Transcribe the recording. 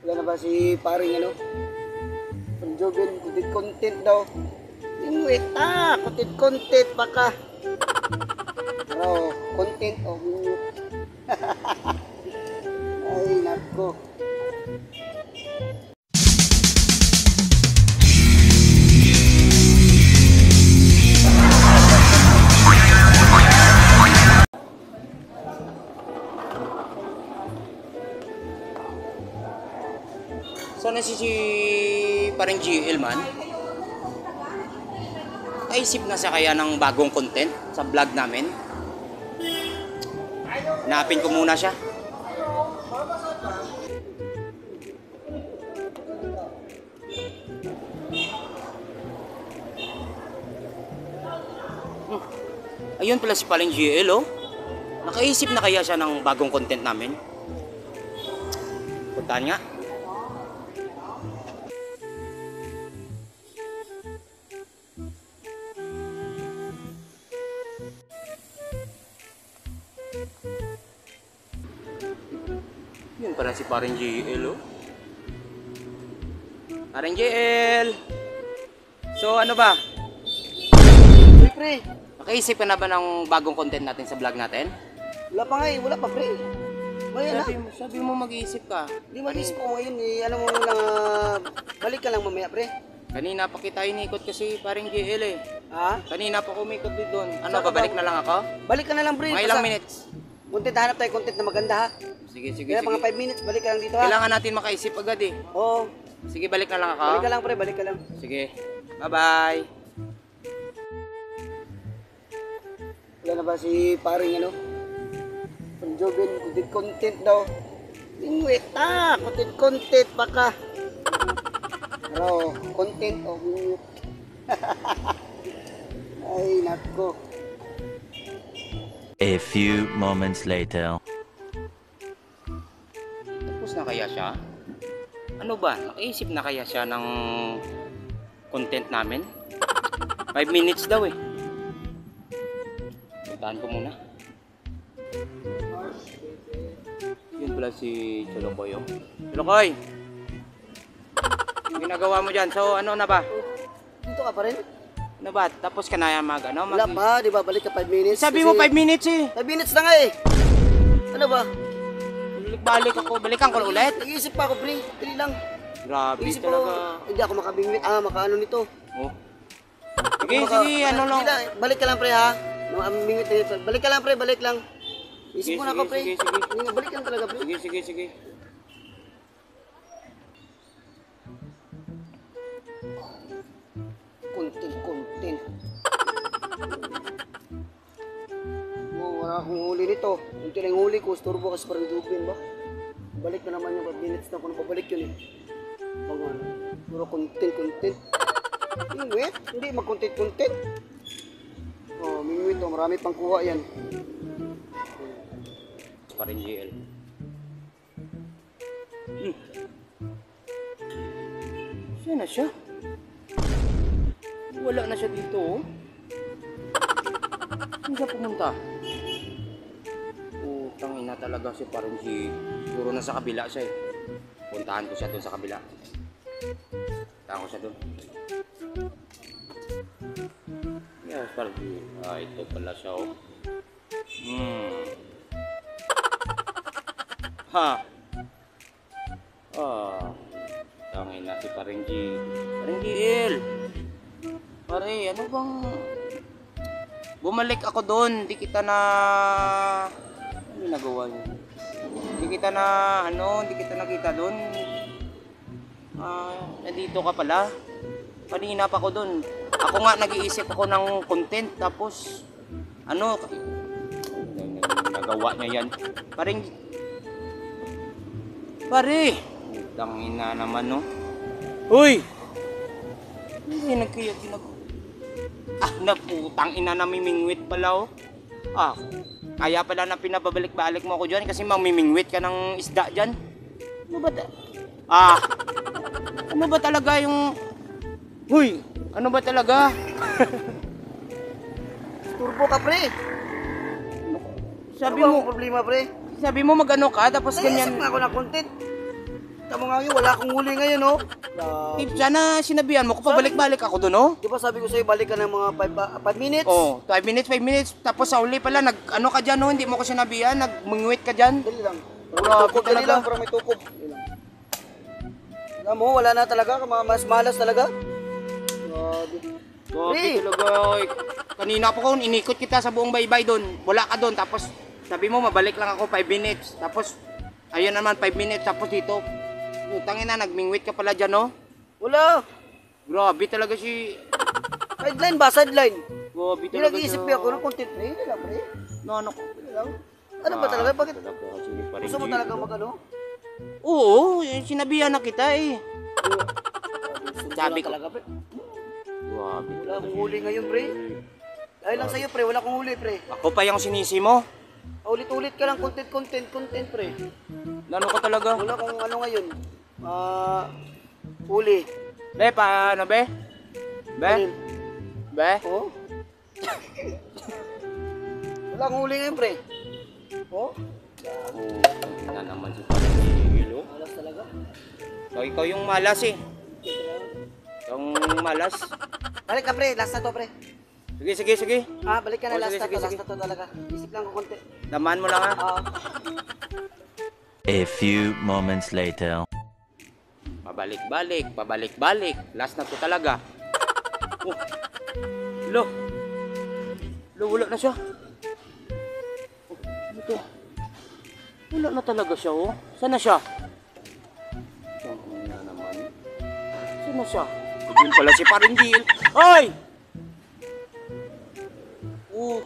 Wala na ba si paring ano? Panjogin, content daw. Wait, content baka. Pero, content o ay, nako. Sana si parang GL man. Naisip na siya kaya ng bagong content sa vlog namin. Hanapin ko muna siya. Ayun pala si paling GL, oh. Nakaisip na kaya siya ng bagong content namin. Puntahan nga. Yun pala si paring GL, oh. Paring GL! So ano ba? Pre, Nakaisip ka na ba ng bagong content natin sa vlog natin? wala pa nga eh, wala pa pre. Maya na. Sabi mo mag-iisip ka. Di mag-isip ko ngayon eh, ano mo lang, balik ka lang mamaya pre. Kanina pa kita inikot kasi paring GL eh. Ha? Kanina pa kumikot din doon. Ano, Saan ka babalik ba? na lang ako? Balik ka na lang pre. Mga ilang Basta minutes? Content, hanap tayo content na maganda ha. Sige, sige, Kaya sige. mga 5 minutes, balik ka lang dito ha. Kailangan natin makaisip agad eh. Oo, Sige, balik na lang ako. balik ka lang pre, balik ka lang. Sige. Bye-bye. Wala na ba si paring ano? Panjogin, content daw. Wait, content baka. Pero, content o ay, nako. A few moments later. Tapos na kaya siya? Ano ba? Nakaisip na kaya siya ng content namin? 5 minutes daw eh. Puntahan ko muna. Yun pala si Cholokoy, oh. Cholokoy! Yung ginagawa mo dyan. So ano na ba? Dito ka pa rin? Ano ba? Tapos ka na mag ano? Wala pa, di ba? Balik ka 5 minutes. Sabi mo 5 minutes eh. 5 minutes na nga eh. Ano ba? Balik ako. Balikan ko ulit. Nag-iisip pa ako, pre. Pili lang. Grabe Nag-iisip talaga. ko, hindi ako makabingwit. Makaano nito. Oh. Sige, sige. Ano lang. Balik ka lang, pre, ha? Bingwit na ito. Balik ka lang, pre. Balik lang. Isip Sige, mo na ako, sige, pre. sige, sige. Hindi nga, balik ka lang talaga, pre. Sige, sige, sige. Content. Wala akong huli nito. Yung tilang huli ko, storbo kasi parang dubin ba? Balik na naman yung 5 minutes na kung pabalik yun eh. Pag ano, puro content. Mingwit, hindi mag-content. Oh, mingwit oh, marami pang kuha yan. Pa rin GL. Saan na siya? Wala na siya dito, oh. Saan siya pumunta? Utang ina talaga si parang G. Siguro na sa kabila siya eh. Puntahan ko siya doon sa kabila. Puntahan ko siya doon. Yes, parang G. Ito pala siya, oh. Ha? Tangin na si Paring G. Paring GL. Pare, ano bang... Bumalik ako doon. Di kita na... Ano nagawa niyo? Di kita na... Di kita nakita doon. Nandito ka pala. Kanina pa ako doon. Ako nga nag-iisip ako ng content. Tapos... Nagawa niya yan. Paring... Pare! Tangina naman, no? Uy! Hindi nagkaya naputang ina na mimingwit pala, oh. Kaya pala na pinababalik-balik mo ako dyan kasi mamimingwit ka ng isda dyan. Ano ba ano ba talaga yung... Uy! Ano ba talaga? Turbo ka, pre. Sabi Ano ba mo... ang problema, pre? Sabi mo magano ka, tapos Naisip ganyan. nga ako ng content. Tama nga yun, wala akong huli ngayon, oh. Di, sana sinabihan mo ko, pabalik-balik ako doon, oh. Di ba sabi ko sa'yo, balik ka ng mga 5 minutes? Oh, 5 minutes, 5 minutes. Tapos sa uli pala, ano ka dyan, no? Hindi mo ko sinabihan, nagmungwit ka dyan. Dali lang. Grabe Tukob, dali talaga. lang, para may tukob. Dali lang. Alam mo, wala na talaga, mas malas talaga. Grabe. Grabe Pre. talaga. Oy. Kanina pa ko, inikot kita sa buong baybay doon. Wala ka doon, tapos sabi mo, mabalik lang ako 5 minutes. Tapos, ayun naman, 5 minutes. Tapos dito, utangin na, nagmingwit ka pala dyan, no? Wala. Grabe talaga si... Sideline ba? Sideline. Grabe Hindi talaga nag-iisip siya. ako ng content, pre. Dali lang, pre. No, ano ko? Dali lang. Ano ba talaga? Bakit? Sige, pa rin, Gusto mo G. talaga mag-ano? Oo, sinabihan na kita eh. Sabi ko. Talaga, pre. Grabe. Wala akong huli ngayon, pre. Dahil lang sa'yo, pre. Wala akong huli, pre. Ako pa yung sinisi mo. Ulit-ulit ka lang content, pre. Ano ka talaga? Wala akong ano ngayon. Huli. Be, paano be? Be? Alin? Be? Oh? Wala akong huli ngayon, pre. Oh? Na naman si Pangil, oh. Malas talaga. So, ikaw yung malas eh. Yung malas. Balik ka, pre. Last na to, pre. Sige, sige, sige. Balik ka na. Oh, Last sige, na to. sige, Last sige. na to talaga. Isip lang ko konti. Daman mo lang ha. A few moments later. Pabalik-balik, pabalik-balik. Last na to talaga. Oh. Lo. Lo, wala na siya. Oh, ano to? Wala na talaga siya, oh. Saan na siya? Saan na naman? Saan na siya? Yun pala si Paringgil. Hoy! Oh.